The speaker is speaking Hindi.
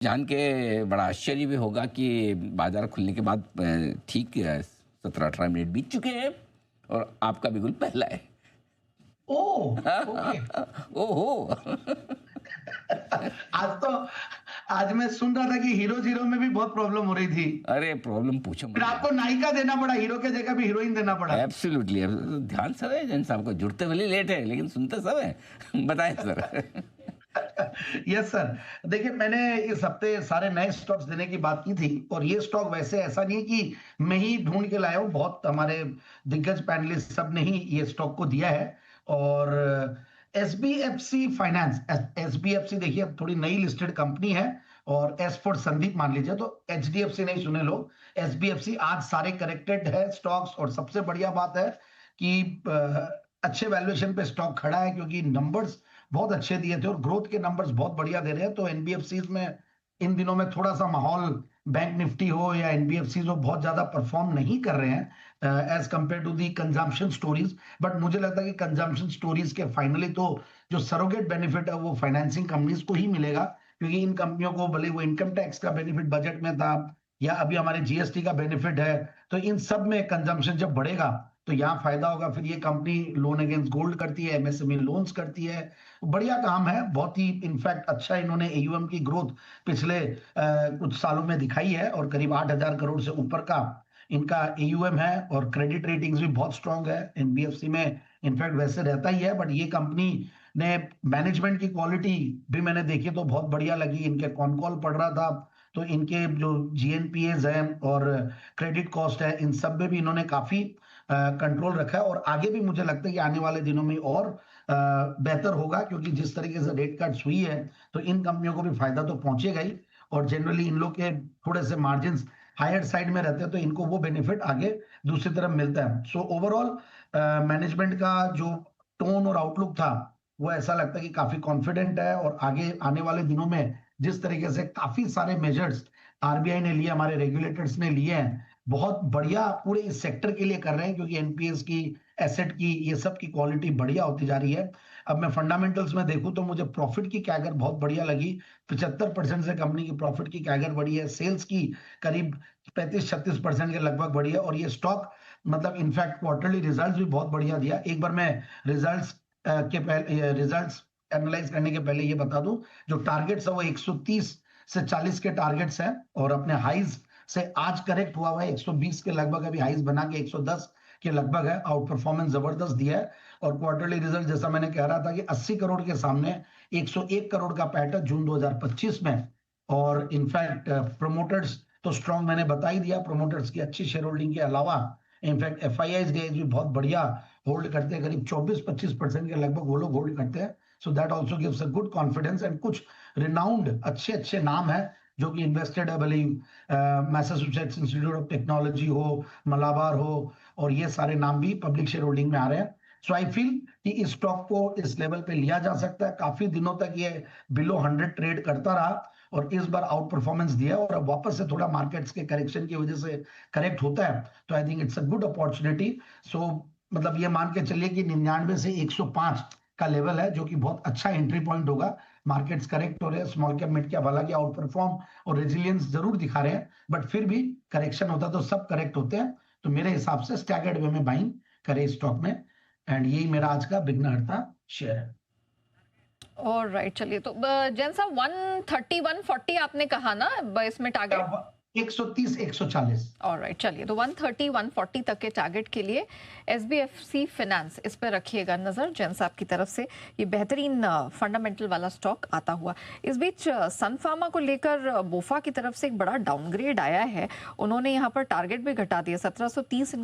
जान के बड़ा आश्चर्य भी होगा कि बाजार खुलने के बाद ठीक 17-18 मिनट बीत चुके हैं और आपका बिल्कुल पहला है। ओह! ओके। ओहो! आज तो आज मैं सुन रहा था कि हीरो-ज़ीरो में भी बहुत प्रॉब्लम हो रही थी। अरे प्रॉब्लम पूछो फिर मत आपको यार। नायिका देना पड़ा, हीरो की जगह भी हीरोइन देना पड़ा। एब्सोल्युटली ध्यान सब है जैन साहब को, जुड़ते भले लेट है लेकिन सुनते सब है। बताएं सर। Yes sir. देखिए मैंने इस हफ्ते सारे नए स्टॉक्स देने की बात की थी और ये स्टॉक वैसे ऐसा नहीं है कि मैं ही ढूंढ के लाया हूँ, बहुत हमारे दिग्गज पैनलिस्ट सब ने ही ये स्टॉक को दिया है। और एसबीएफसी फाइनेंस, एसबीएफसी देखिए अब थोड़ी नई लिस्टेड कंपनी है और एस फॉर संदीप मान लीजिए, तो एचडीएफसी नहीं सुने लोग, एसबीएफसी। आज सारे करेक्टेड है स्टॉक्स और सबसे बढ़िया बात है कि अच्छे वैल्यूएशन पे स्टॉक खड़ा है क्योंकि नंबर्स बहुत अच्छे दिए थे और ग्रोथ के नंबर्स बहुत बढ़िया दे रहे हैं। तो एनबीएफसीज में इन दिनों में थोड़ा सा माहौल, बैंक निफ्टी हो या एनबीएफसीज हो, बहुत ज्यादा परफॉर्म नहीं कर रहे हैं as compare to the consumption stories. But मुझे लगता है कि कंजम्पशन स्टोरीज के फाइनली तो जो सरोगेट बेनिफिट है वो फाइनेंसिंग कंपनीज को ही मिलेगा, क्योंकि इन कंपनियों को भले वो इनकम टैक्स का बेनिफिट बजट में था या अभी हमारे जीएसटी का बेनिफिट है, तो इन सब में कंजम्पशन जब बढ़ेगा तो यहाँ फायदा होगा। फिर ये कंपनी लोन अगेंस्ट गोल्ड करती है, एमएसएमई लोन्स करती है, बढ़िया काम है बहुत ही। इनफैक्ट अच्छा इन्होंने एयूएम की ग्रोथ पिछले कुछ सालों में दिखाई है और करीब 8,000 करोड़ से ऊपर का इनका एयूएम है और क्रेडिट रेटिंग्स भी बहुत स्ट्रांग है। एनबीएफसी में इनफैक्ट वैसे रहता ही है, बट ये कंपनी ने मैनेजमेंट की क्वालिटी भी मैंने देखी तो बहुत बढ़िया लगी। इनके कॉन कॉल पढ़ रहा था तो इनके जो जीएनपीएज हैं और क्रेडिट कॉस्ट है, इन सब में भी इन्होंने काफी कंट्रोल रखा है और आगे भी मुझे लगता है कि आने वाले दिनों में और बेहतर होगा, क्योंकि जिस तरीके से रेट कट्स हुई है तो इन कंपनियों को भी फायदा तो पहुंचेगा ही और जनरली इन लोग के थोड़े से मार्जिन हायर साइड में रहते हैं तो इनको वो बेनिफिट आगे दूसरी तरफ मिलता है। सो ओवरऑल मैनेजमेंट का जो टोन और आउटलुक था वो ऐसा लगता है कि काफी कॉन्फिडेंट है और आगे आने वाले दिनों में जिस तरीके से काफी सारे मेजर्स आरबीआई ने लिए, हमारे रेगुलेटर्स ने लिए हैं, बहुत बढ़िया पूरे इस सेक्टर के लिए कर रहे हैं, क्योंकि एनपीएस की, एसेट की, ये सब की क्वालिटी बढ़िया होती जा रही है। अब मैं फंडामेंटल्स में देखूं तो मुझे प्रॉफिट की कैगर बहुत बढ़िया लगी, 75% से कंपनी की प्रॉफिट की कैगर बढ़ी है, सेल्स की करीब 35-36% के लगभग बढ़ी है और ये स्टॉक मतलब इनफैक्ट क्वार्टरली रिजल्ट्स भी बहुत बढ़िया दिया। एक बार मैं रिजल्ट्स के पहले रिजल्ट्स एनालाइज करने के पहले ये बता दूं, जो टारगेट्स है वो 130 से 40 के टारगेट्स हैं और अपने हाइज से आज करेक्ट हुआ है 120 के लगभग, अभी हाइज बना के 110 के लगभग है। आउट परफॉर्मेंस जबरदस्त दिया है और क्वार्टरली रिजल्ट जैसा मैंने कह रहा था कि 80 करोड़ के सामने 101 करोड़ का पैट है जून 2025 में। और इनफैक्ट प्रोमोटर्स तो स्ट्रांग मैंने बता ही दिया, प्रोमोटर्स की अच्छी शेयर होल्डिंग के अलावा इनफैक्ट एफआईआईज भी बहुत बढ़िया होल्ड करते हैं, करीब 24-25% के लगभग वो लोग होल्ड करते हैं। So that also gives a good confidence and कुछ रिनाउंड अच्छे अच्छे नाम है जो कि इन्वेस्टेड है, भले मैसाचुसेट्स इंस्टीट्यूट ऑफ टेक्नोलॉजी हो, मलाबार हो, और ये सारे नाम भी पब्लिक शेयर होल्डिंग में आ रहे हैं। सो आई फील कि इस स्टॉक को इस लेवल पे लिया जा सकता है। काफी दिनों तक ये बिलो 100 ट्रेड करता रहा और इस बार आउट परफॉर्मेंस दिया और अब वापस से थोड़ा मार्केट्स के करेक्शन की वजह से करेक्ट होता है, तो I think it's a good opportunity. So मतलब ये मान के चलिए कि 99 से 105 का लेवल है, जो कि बहुत अच्छा एंट्री पॉइंट होगा। मार्केट्स करेक्ट हो रहे हैं, स्मॉल कैप मिड कैप हालांकि आउट परफॉर्म और रेजिलियंस जरूर दिखा रहे हैं, बट फिर भी करेक्शन होता है तो सब करेक्ट होते हैं। तो मेरे हिसाब से स्टैगर्ड वे में बाइंग करें स्टॉक में, एंड यही मेरा आज का बिग हड़ता शेयर है। और राइट, चलिए तो जैन साहब 130 140 आपने कहा ना इसमें टारगेट? 130-140। ऑलराइट, चलिए तो 130 140 तक के टारगेट के लिए एसबीएफसी फाइनेंस, इस पर रखिएगा नजर जैन साहब की तरफ से। ये बेहतरीन फंडामेंटल वाला स्टॉक आता हुआ। इस बीच सन फार्मा को लेकर बोफा की तरफ से एक बड़ा डाउनग्रेड आया है, उन्होंने यहाँ पर टारगेट भी घटा दिया, 1730